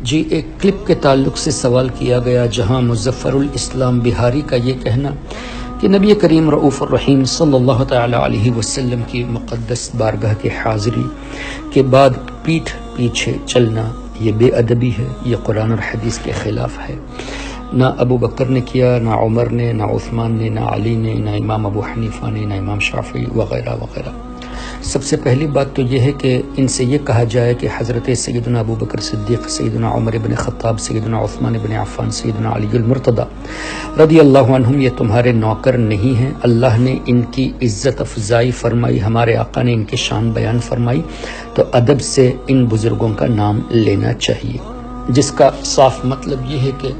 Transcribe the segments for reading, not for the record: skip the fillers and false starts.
جی ایک کلپ کے تعلق سے سوال کیا گیا جہاں مظفر الاسلام بہاری کا یہ کہنا کہ نبی کریم رؤوف الرحیم صلی اللہ تعالی علیہ وسلم کی مقدس بارگاہ کے حاضری کے بعد پیٹھ پیچھے چلنا یہ بے ادبی ہے، یہ قرآن اور حدیث کے خلاف ہے۔ نہ ابو بکر نے کیا، نہ عمر نے، نہ عثمان نے، نہ علی نے، نہ امام ابو حنیفہ نے، نہ امام شافعی وغیرہ وغیرہ۔ سب سے پہلی بات تو یہ ہے کہ ان سے یہ کہا جائے کہ حضرت سیدنا ابو بکر صدیق، سیدنا عمر بن خطاب، سیدنا عثمان بن عفان، سیدنا علی المرتضی رضی اللہ عنہم یہ تمہارے نوکر نہیں ہیں، اللہ نے ان کی عزت افزائی فرمائی، ہمارے آقا نے ان کی شان بیان فرمائی، تو ادب سے ان بزرگوں کا نام لینا چاہیے، جس کا صاف مطلب یہ ہے کہ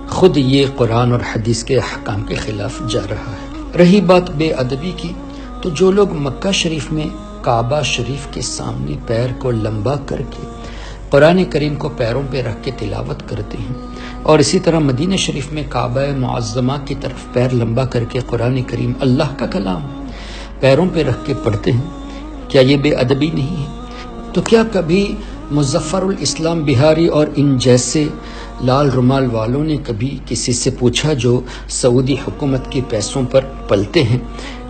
خود یہ قرآن اور حدیث کے احکام کے خلاف جا رہا ہے۔ رہی بات بے ادبی کی، تو جو لوگ مکہ شریف میں کعبہ شریف کے سامنے پیر کو لمبا کر کے قرآن کریم کو پیروں پہ رکھ کے تلاوت کرتے ہیں، اور اسی طرح مدینہ شریف میں کعبہ معظمہ کی طرف پیر لمبا کر کے قرآن کریم اللہ کا کلام پیروں پہ رکھ کے پڑھتے ہیں، کیا یہ بے ادبی نہیں ہے؟ تو کیا کبھی مظفر الاسلام بہاری اور ان جیسے لال رومال والوں نے کبھی کسی سے پوچھا جو سعودی حکومت کے پیسوں پر پلتے ہیں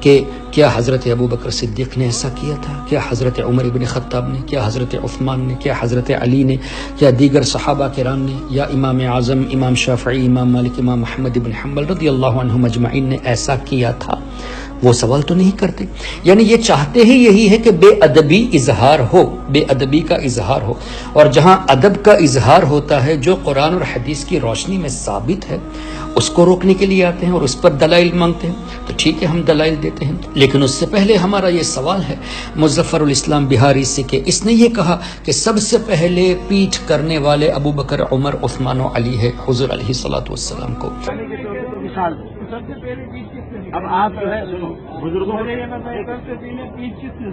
کہ کیا حضرت ابو بکر صدیق نے ایسا کیا تھا؟ کیا حضرت عمر بن خطاب نے؟ کیا حضرت عثمان نے؟ کیا حضرت علی نے؟ کیا دیگر صحابہ کرام نے؟ یا امام اعظم، امام شافعی، امام مالک، امام احمد بن حنبل رضی اللہ عنہم اجمعین نے ایسا کیا تھا؟ وہ سوال تو نہیں کرتے، یعنی یہ چاہتے ہی یہی ہے کہ بے ادبی اظہار ہو، بے ادبی کا اظہار ہو، اور جہاں ادب کا اظہار ہوتا ہے جو قرآن اور حدیث کی روشنی میں ثابت ہے اس کو روکنے کے لیے آتے ہیں اور اس پر دلائل مانگتے ہیں۔ تو ٹھیک ہے، ہم دلائل دیتے ہیں، لیکن اس سے پہلے ہمارا یہ سوال ہے مظفر الاسلام بہاری سے کہ اس نے یہ کہا کہ سب سے پہلے پیٹھ کرنے والے ابو بکر، عمر، عثمان و علی ہے حضور علیہ الصلوۃ والسلام کو۔ اب آپ جو ہے سنو بزرگوں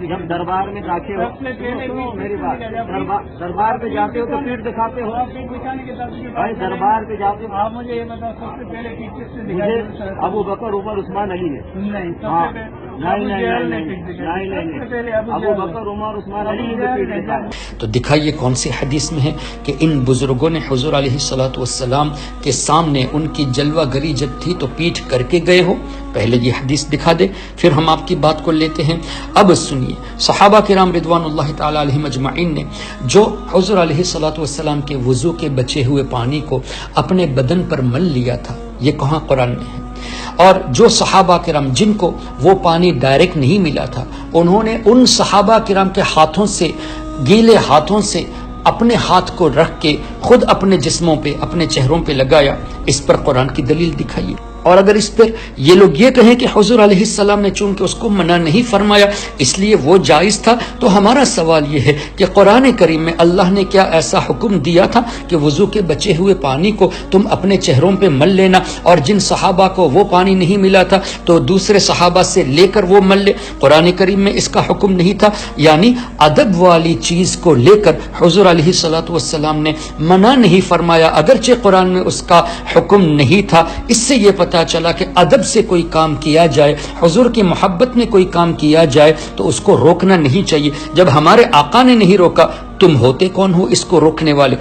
جب دربار میں داخل ہو، میری بات، دربار پہ جاتے ہو تو پیٹ دکھاتے ہو، بھائی دربار پہ جاتے ہو، مجھے یہ بتاؤ سب سے پہلے پیٹ کس نے مجھے ابو بکر، عمر، عثمان، علی نے۔ ہاں نہیں، ابو بکر، عمر، عثمان، علی نے پیٹ دکھایا۔ تو دکھائیے کون سی حدیث میں ہے کہ ان بزرگوں نے حضور علیہ الصلوۃ والسلام کے سامنے ان کی جلوہ گری جب تھی تو پیٹھ کر کے گئے ہو؟ پہلے یہ حدیث دکھا دے، پھر ہم آپ کی بات کو لیتے ہیں۔ اب سنیے، صحابہ کرام رضوان اللہ تعالی علیہم اجمعین نے جو حضور علیہ الصلوۃ والسلام کے وضو کے بچے ہوئے پانی کو اپنے بدن پر مل لیا تھا، یہ کہاں قرآن میں ہے؟ اور جو صحابہ کرام جن کو وہ پانی ڈائریکٹ نہیں ملا تھا، انہوں نے ان صحابہ کرام کے ہاتھوں سے، گیلے ہاتھوں سے اپنے ہاتھ کو رکھ کے خود اپنے جسموں پہ، اپنے چہروں پہ لگایا، اس پر قرآن کی دلیل دکھائیے۔ اور اگر اس پر یہ لوگ یہ کہیں کہ حضور علیہ السلام نے چونکہ اس کو منع نہیں فرمایا اس لیے وہ جائز تھا، تو ہمارا سوال یہ ہے کہ قرآن کریم میں اللہ نے کیا ایسا حکم دیا تھا کہ وضو کے بچے ہوئے پانی کو تم اپنے چہروں پہ مل لینا، اور جن صحابہ کو وہ پانی نہیں ملا تھا تو دوسرے صحابہ سے لے کر وہ مل لے؟ قرآن کریم میں اس کا حکم نہیں تھا، یعنی ادب والی چیز کو لے کر حضور علیہ الصلوۃ والسلام نے منع نہیں فرمایا، اگرچہ قرآن میں اس کا حکم نہیں تھا۔ اس سے یہ پتہ چلا کہ ادب سے کوئی کام کیا جائے، حضور کی محبت میں کوئی کام کیا جائے تو اس کو روکنا نہیں چاہیے۔ جب ہمارے آقا نے نہیں روکا، تم ہوتے کون ہو اس کو روکنے والے؟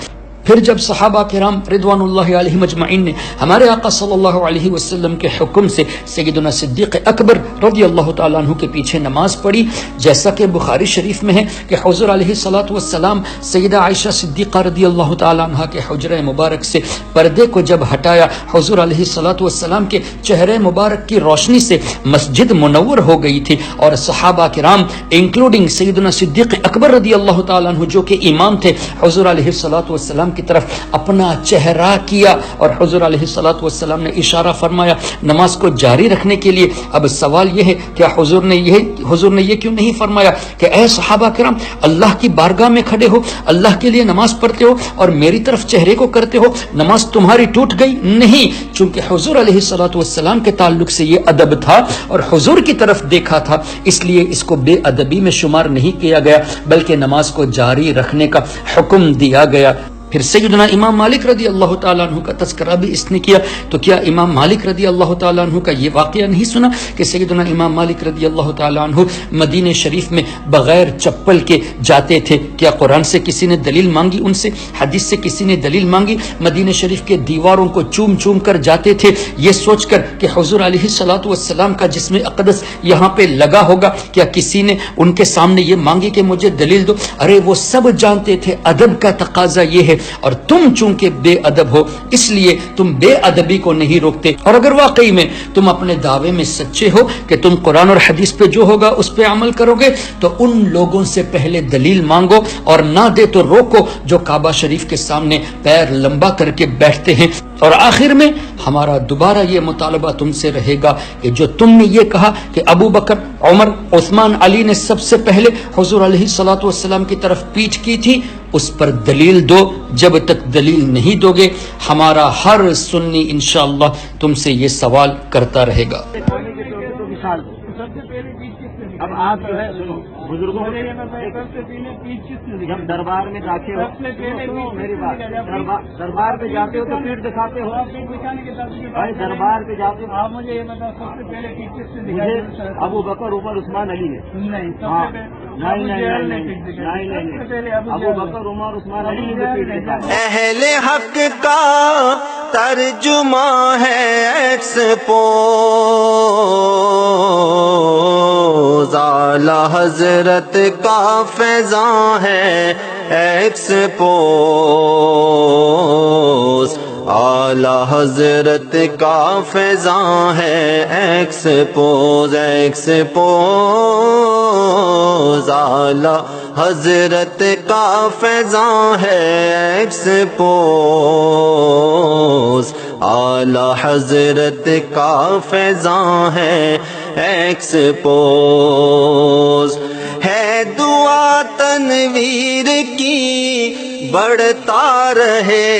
پھر جب صحابہ کرام رضوان اللہ علیہم اجمعین نے ہمارے آقا صلی اللہ علیہ وسلم کے حکم سے سیدنا صدیق اکبر رضی اللہ تعالیٰ عنہ کے پیچھے نماز پڑھی، جیسا کہ بخاری شریف میں ہے کہ حضور علیہ الصلوۃ والسلام سیدہ عائشہ صدیقہ رضی اللہ تعالیٰ عنہ کے حجرہ مبارک سے پردے کو جب ہٹایا، حضور علیہ الصلوۃ والسلام کے چہرے مبارک کی روشنی سے مسجد منور ہو گئی تھی، اور صحابہ کرام انکلوڈنگ سیدنا صدیق اکبر رضی اللہ تعالیٰ عنہ جو کہ امام تھے، حضور علیہ الصلوۃ والسلام کی طرف اپنا چہرہ کیا، اور حضور علیہ الصلوۃ والسلام نے اشارہ فرمایا نماز کو جاری رکھنے کے لیے۔ اب سوال یہ ہے کہ حضور نے یہ کیوں نہیں فرمایا کہ اے صحابہ کرام، اللہ کی بارگاہ میں کھڑے ہو، اللہ کے لیے نماز پڑھتے ہو اور میری طرف چہرے کو کرتے ہو، نماز تمہاری ٹوٹ گئی؟ نہیں، چونکہ حضور علیہ الصلوۃ والسلام کے تعلق سے یہ ادب تھا اور حضور کی طرف دیکھا تھا، اس لیے اس کو بے ادبی میں شمار نہیں کیا گیا، بلکہ نماز کو جاری رکھنے کا حکم دیا گیا۔ پھر سیدنا امام مالک رضی اللہ تعالیٰ عنہ کا تذکرہ بھی اس نے کیا. تو کیا امام مالک رضی اللہ تعالیٰ عنہ کا یہ واقعہ نہیں سنا کہ سیدنا امام مالک رضی اللہ تعالیٰ عنہ مدینہ شریف میں بغیر چپل کے جاتے تھے؟ کیا قرآن سے کسی نے دلیل مانگی ان سے؟ حدیث سے کسی نے دلیل مانگی؟ مدینہ شریف کے دیواروں کو چوم چوم کر جاتے تھے یہ سوچ کر کہ حضور علیہ الصلوۃ والسلام کا جسم اقدس یہاں پہ لگا ہوگا. کیا کسی نے ان کے سامنے یہ مانگی کہ مجھے دلیل دو؟ ارے وہ سب جانتے تھے ادب کا تقاضا یہ ہے، اور تم چونکہ بے ادب ہو اس لیے تم بے ادبی کو نہیں روکتے. اور اگر واقعی میں تم اپنے دعوے میں سچے ہو کہ تم قرآن اور حدیث پہ جو ہوگا اس پہ عمل کرو گے تو ان لوگوں سے پہلے دلیل مانگو، اور نہ دے تو روکو جو کعبہ شریف کے سامنے پیر لمبا کر کے بیٹھتے ہیں. اور آخر میں ہمارا دوبارہ یہ مطالبہ تم سے رہے گا کہ جو تم نے یہ کہا کہ ابو بکر، عمر، عثمان، علی نے سب سے پہلے حضور علیہ الصلوۃ والسلام کی طرف پیٹھ کی تھی، اس پر دلیل دو. جب تک دلیل نہیں دو گے ہمارا ہر سنی انشاءاللہ تم سے یہ سوال کرتا رہے گا. سب سے پہلے پیچ کس نے اب آپ جو ہے سنو بزرگوں سب سے پہلے پیچ کس نے جب دربار میں جاتے ہو، سب سے پہلے سنو میری بات، دربار پہ جاتے ہو تو پیٹ دکھاتے ہو. آپ پیٹ دکھانے کے ساتھ بھائی دربار پہ جاتے ہو، آپ مجھے یہ بتاؤ سب سے پہلے پیچ کس نے مجھے دکھائی؟ ابو بکر، عمر، عثمان، علی نے. نہیں سب ہاں سے نہیں نہیں نہیں نہیں ابو بکر، عمر، عثمان، علی نے پیٹ دکھایا. اہل حق کا ترجمہ ہے ایکسپوز، اعلی حضرت کا فیضان ہے ایکسپوز، اعلی حضرت کا فیضان ہے ایکسپوز، ایکسپوز، اعلی حضرت کا فیضان ہے ایکسپوز، اعلی حضرت کا فیضان ہے ایکسپوز. ہے دعا تنویر کی بڑھتا رہے،